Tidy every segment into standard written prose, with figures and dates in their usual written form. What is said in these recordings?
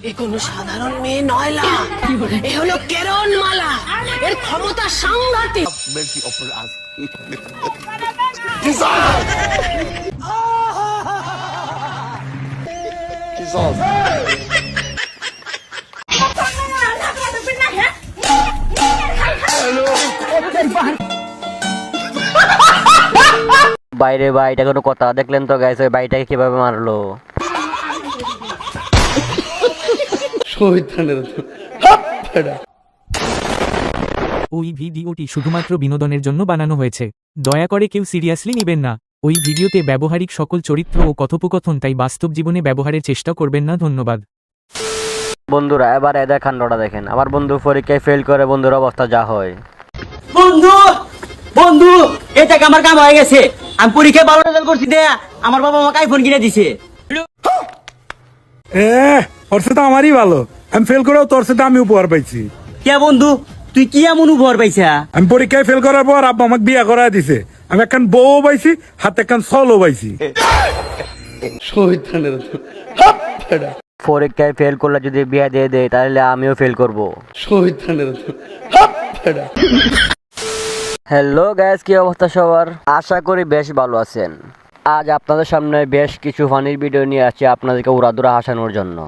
এ কোনো সাধারণ মেয়ে নয়লা, এ হলো কেরন মালা, এর ক্ষমতা সাংঘাতিক। বাইরে ভাই, এটা কোনো কথা? দেখলেন তো গাইস, ওই ভাইটাকে কিভাবে মারলো। ওই ভিডিওটি শুধুমাত্র বিনোদনের জন্য বানানো হয়েছে, দয়া করে কেউ সিরিয়াসলি নেবেন না। ওই ভিডিওতে ব্যবহারিক সকল চরিত্র ও কথোপকথন তাই বাস্তব জীবনে ব্যবহারের চেষ্টা করবেন না। ধন্যবাদ। বন্ধুরা এবার এদের কাণ্ডটা দেখেন। আমার বন্ধু পরীক্ষায় ফেল করে, বন্ধুর অবস্থা যা হয়। বন্ধু বন্ধু এই টাকা আমার কাম হয়ে গেছে। আমি পরীক্ষায় ভালো রেজাল্ট করছি দেয়া, আমার বাবা আমাকে আইফোন কিনে দিছে। ওর সাথে আমারই ভালো, আমি ফেল করেও তোর সাথে আমি উপহার পাইছি। কে বন্ধু, তুই কি এমন উপহার পাইছা? আমি পরীক্ষায় ফেল করার পর আব্বা আমাকে বিয়া করায় দিছে। আমি একখান বউ পাইছি, হাতে একখান সলও পাইছি। পরীক্ষায় ফেল করলে যদি বিয়ে দিয়ে দেয় তাহলে আমিও ফেল করব। হ্যালো গাইস, কি অবস্থা সবার? আশা করি বেশ ভালো আছেন। আজ আপনাদের সামনে বেশ কিছু ফানির ভিডিও নিয়ে আসছি আপনাদেরকে উড়াদুরা হাসানোর জন্য।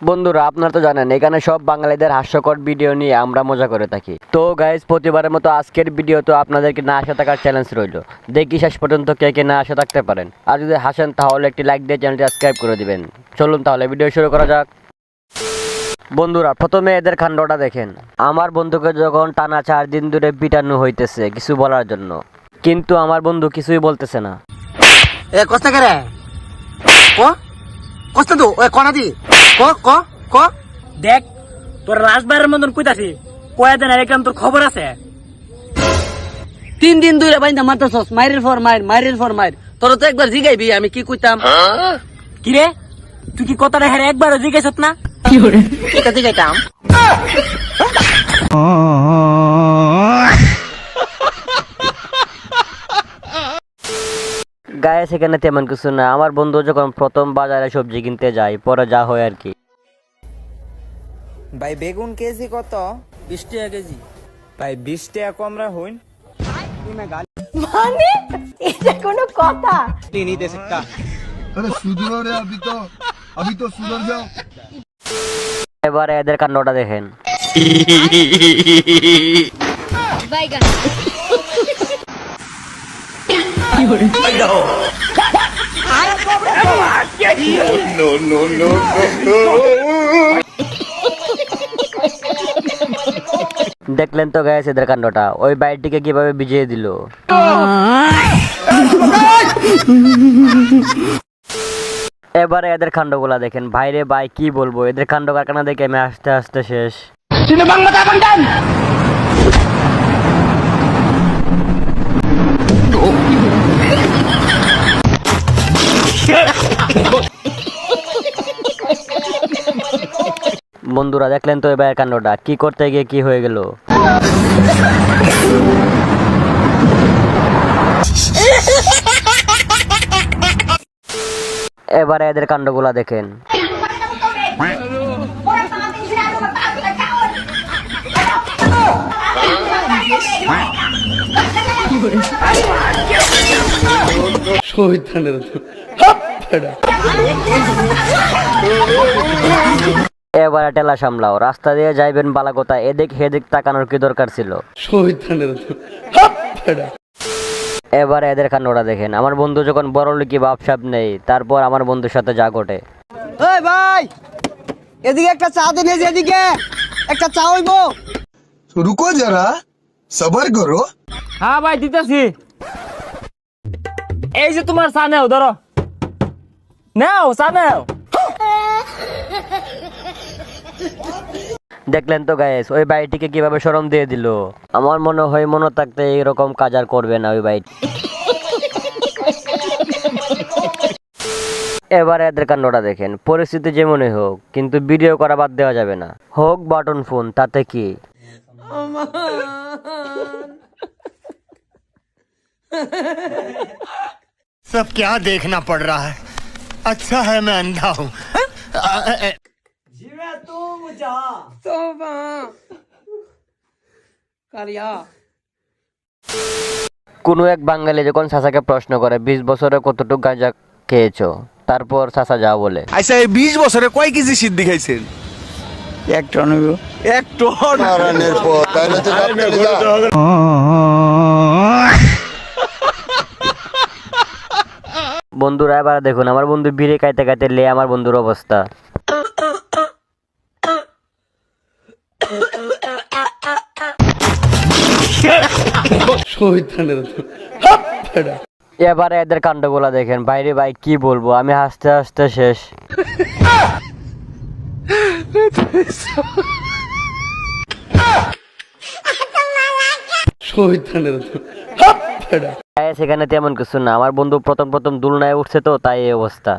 বন্ধুরা আপনারা তো জানেন এখানে সব বাঙালিদের হাস্যকর ভিডিও নিয়ে আমরা মজা করে থাকি। তো গাইস, প্রতিবারের মতো আজকের ভিডিও তো আপনাদেরকে না আসা থাকার চ্যালেঞ্জ রইল। দেখি শেষ পর্যন্ত কে কে না আসা থাকতে পারেন। আর যদি হাসেন তাহলে একটি লাইক দিয়ে চ্যানেলটি সাবস্ক্রাইব করে দিবেন। চলুন তাহলে ভিডিও শুরু করা যাক। বন্ধুরা প্রথমে এদের কাণ্ডটা দেখেন। আমার বন্ধুকে যখন টানা 4 দিন ধরে পিটানো হইতেছে কিছু বলার জন্য, কিন্তু আমার বন্ধু কিছুই বলতেছে না। এ কষ্ট করে ক কষ্ট তো ওই কোনা দি ক ক ক দেখ, তোর রাজবাড়ির মতন কইতাছি, কয়া দেন একদম তোর খবর আছে। 3 দিন ধরে বাইন্দা মারতেছস, মাইরের ফর মাইর, মাইরের ফর মাইর। তোর তো একবার জিগাইবি আমি কি কইতাম। কি রে, তুই কি কথাটা হেরে একবারও জিজ্ঞাসত না? কি করে এটা জিগাইতাম। গায়ে সেখানে তেমন কিছু না। আমার বন্ধু যখন প্রথম বাজারে সবজি কিনতে যায়, পরে যা হয় আর কি। ভাই বেগুন কেজি কত? 20 টাকা কেজি। ভাই 20 টাকা কম রাখুন। মানে এটা কোনো কথা? नहीं दे सकता। अरे सुधरो रे, अभी तो सुधर जाओ। এবারে এদের কাণ্ডটা দেখেন। দেখলেন তো গাইস এদের কাণ্ডটা, ওই বাইকটিকে কিভাবে ভিজিয়ে দিল। এবারে এদের কাণ্ডগুলা দেখেন। ভাইরে ভাই কি বলবো, এদের কাণ্ড কারখানা দেখে আমি আস্তে আস্তে শেষ। বন্ধুরা দেখলেন তো এবার কাণ্ডটা, কি করতে গিয়ে কি হয়ে গেল। এবারে এদের কাণ্ডগুলা দেখেন। এবারে টেলা সামলাও, রাস্তা দিয়ে যাইবেন বালাকোতা, এদিক হেদিক তাকানোর কি দরকার ছিল। এবারে এদের কাণ্ডটা দেখেন। আমার বন্ধু যখন বড় লোকি ভাবসাব নেই, তারপর আমার বন্ধুর সাথে যা ঘটে। ওই ভাই এদিকে একটা চা দেন, এদিকে একটা চা হইবো। रुको जरा, सबर करो। হ্যাঁ ভাই দিতেছি। এই যে তোমার চা নাও, ধরো নাও চা নাও। দেখলেন তো গাইস, ওই বাইটিকে কিভাবে শরম দিয়ে দিল। আমার মনে হয় মনে থাকতে এরকম কাজ আর করবে না ওই বাইট। এবারে এদের কাণ্ডটা দেখেন। পরিস্থিতি যেমনই হোক, কিন্তু ভিডিও করা বাদ দেওয়া যাবে না। হোক বাটন ফোন, তাতে কি। सब क्या देखना पड़ रहा है? अच्छा है मैं अंधा हूँ। কোনো এক বাঙালি যখন চাচাকে প্রশ্ন করে 20 বছরে কতটুকু গাঁজা খেয়েছো, তারপর চাচা যা বলে, আচ্ছা এই 20 বছরে কয় কেজি সিদ্ধি খাইছেন? 1 টন। 1 টন মারানের পর তাহলে তো বন্ধুরা এবার দেখুন আমার বন্ধু বিড়ি খাইতে খাইতে লে আমার বন্ধুর অবস্থা। এবারে এদের কাণ্ডগুলা দেখেন, বাইরে ভাই কি বলবো, আমি হাসতে হাসতে শেষ। সেখানে তেমন কিছু না, আমার বন্ধু প্রথম প্রথম দুলনায় উঠছে তো তাই এই অবস্থা।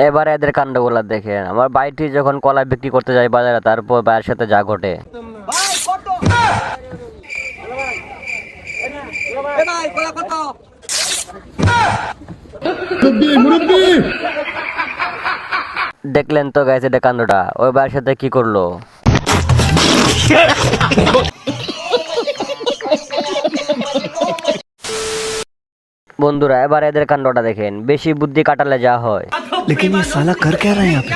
এবারে এদের কাণ্ডগুলা দেখেন, আমার ভাইটি যখন কলা বিক্রি করতে যায় বাজারে, তারপর ভাইয়ের সাথে যা ঘটে। দেখলেন তো গাইস এটা কাণ্ডটা, ওই ভাইয়ের সাথে কি করলো। বন্ধুরা এবার এদের কাণ্ডটা দেখেন, বেশি বুদ্ধি কাটালে যা হয়। लेकिन ये साला कर क्या रहा है यहाँ पे?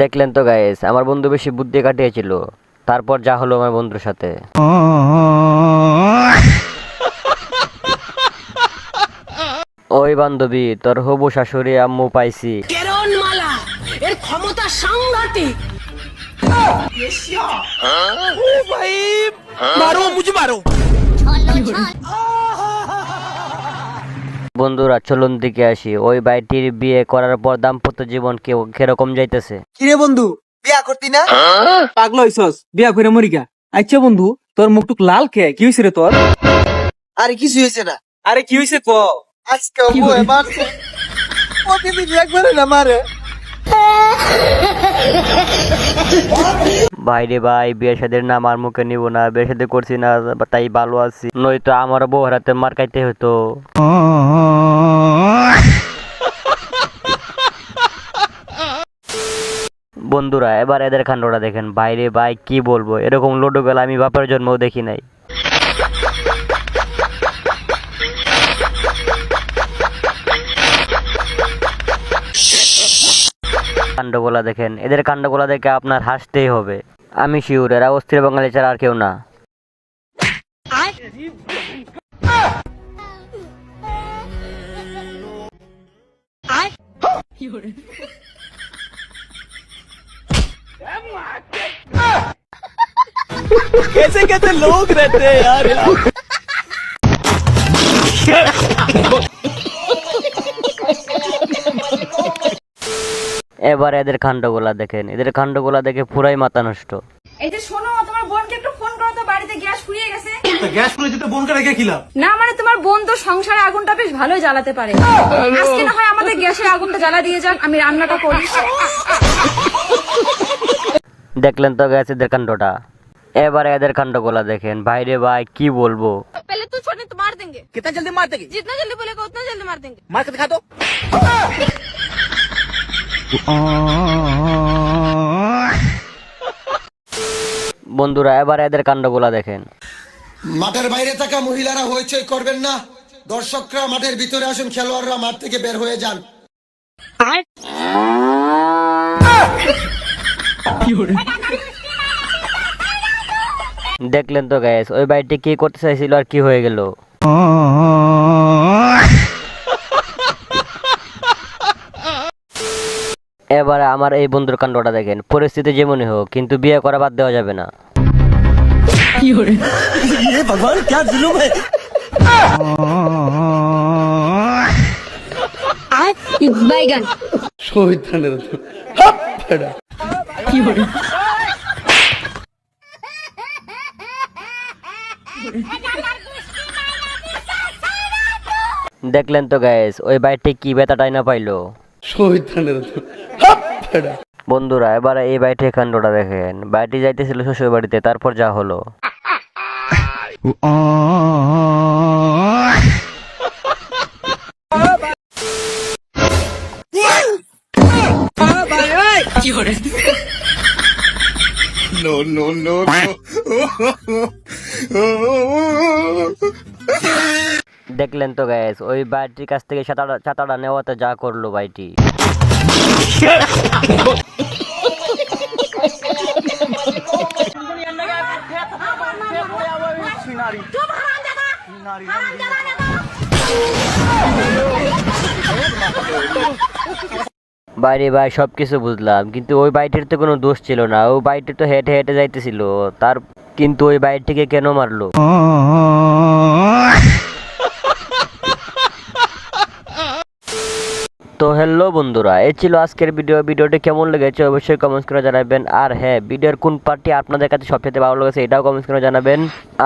দেখলেন তো গাইস আমার বন্ধু বেশি বুদ্ধি কাটিয়েছিল, তারপর যা হলো আমার বন্ধুর সাথে। ওই বান্ধবী, তোর হবু শাশুড়ি আম্মু পাইছি। কেরণ মালা, এর ক্ষমতা সাংঘাতিক। বন্ধুরা চলুন দিকে আসি, ওই ভাইটির বিয়ে করার পর দাম্পত্য জীবন কিরকম যাইতেছে। কিরে বন্ধু, বিয়া করতি না? পাগল হইছস, বিয়া করে মরিকা। আচ্ছা বন্ধু, তোর মুখটুক লাল কে, কি হইছে রে তোর? আরে কিছু হয়েছে না, আরে কি হইছে ক? আজকে বউ মারছে, প্রতিদিন একবারে না মারে। ভাইরে ভাই, বিয়ে শাদীর নাম আর মুখে নিব না, বিয়ে শাদী করছি না তাই ভালো আছি, নয়তো আমার বউ হারাতে মার খাইতে হতো। বন্ধুরা এবার এদের কাণ্ডটা দেখেন, বাইরে ভাই কি বলবো, এরকম লুডো গেলা আমি বাপের জন্মও দেখি নাই। কাণ্ডগুলা দেখেন, এদের কাণ্ডগুলা দেখে আপনার হাসতেই হবে। আমি শিওর এরা অস্থির বাঙালি ছাড়া আর কেউ না। कैसे कैसे लोग रहते हैं यार এবার এদের কাণ্ডগুলা দেখেন, এদের কাণ্ডগুলা দেখে পুরাই মাথা নষ্ট। এই যে শোনো, তোমার বোনকে একটু ফোন করো তো, বাড়িতে গ্যাস ফুরিয়ে গেছে। গ্যাস করে দিতে বোনকে রেখে খিলাম না মানে তোমার বোন তো সংসারে আগুনটা বেশ ভালোই জ্বালাতে পারে, আজকে না হয় আমাদের গ্যাসের আগুনটা জ্বালা দিয়ে যান, আমি রান্নাটা করি। দেখলেন তো গেছে এদের কাণ্ডটা, এবারে এদের কাণ্ডগুলা দেখেন, ভাইরে ভাই কি বলবো। पहले तू छोड़ने तो मार देंगे, कितना जल्दी मार देगी? जितना जल्दी बोलेगा उतना जल्दी मार देंगे। मार के दिखा दो। বন্ধুরা এবারে এদের কাণ্ডগুলা দেখেন। মাঠের বাইরে থাকা মহিলারা হইচই করবেন না, দর্শকরা মাঠের ভিতরে আসুন, খেলোয়াড়রা মাঠ থেকে বের হয়ে যান। দেখলেন তো গাইস ওই বাইটি কি করতে চাইছিল আর কি হয়ে গেল। এবারে আমার এই বন্ধুর কাণ্ডটা দেখেন, পরিস্থিতি যেমনই হোক কিন্তু বিয়ে করা বাদ দেওয়া যাবে না। भगवान क्या जुलुम है। बैगन দেখলেন তো গাইস, ওই বাইকটি কি বেতাটাই না পাইলো। বন্ধুরা এবার এই বাইটের কাণ্ডটা দেখেন। বাইটি যাইতেছিল শ্বশুর বাড়িতে, তারপর যা হলো। দেখলেন তো গাইস, ওই বাইটির কাছ থেকে ছাতাটা নেওয়াতে যা করলো বাইটি। বাইরে ভাই সবকিছু বুঝলাম, কিন্তু ওই বাইটির তো কোনো দোষ ছিল না। ওই বাইটি তো হেঁটে হেঁটে যাইতেছিল, তার কিন্তু ওই বাইকটিকে কেন মারলো? তো হ্যালো বন্ধুরা, এই ছিল আজকের ভিডিওটি কেমন লেগেছে অবশ্যই কমেন্টস করে জানাবেন। আর হ্যাঁ, ভিডিওর কোন পার্টটি আপনাদের কাছে সবচেয়ে ভালো লেগেছে এটাও কমেন্টস করে জানাবেন।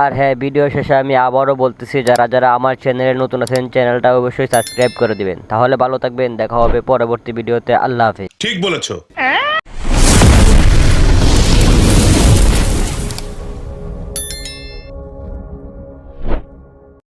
আর হ্যাঁ, ভিডিও শেষে আমি আবারও বলতেছি, যারা যারা আমার চ্যানেলে নতুন আছেন চ্যানেলটা অবশ্যই সাবস্ক্রাইব করে দিবেন। তাহলে ভালো থাকবেন, দেখা হবে পরবর্তী ভিডিওতে। আল্লাহ হাফেজ। ঠিক বলেছো।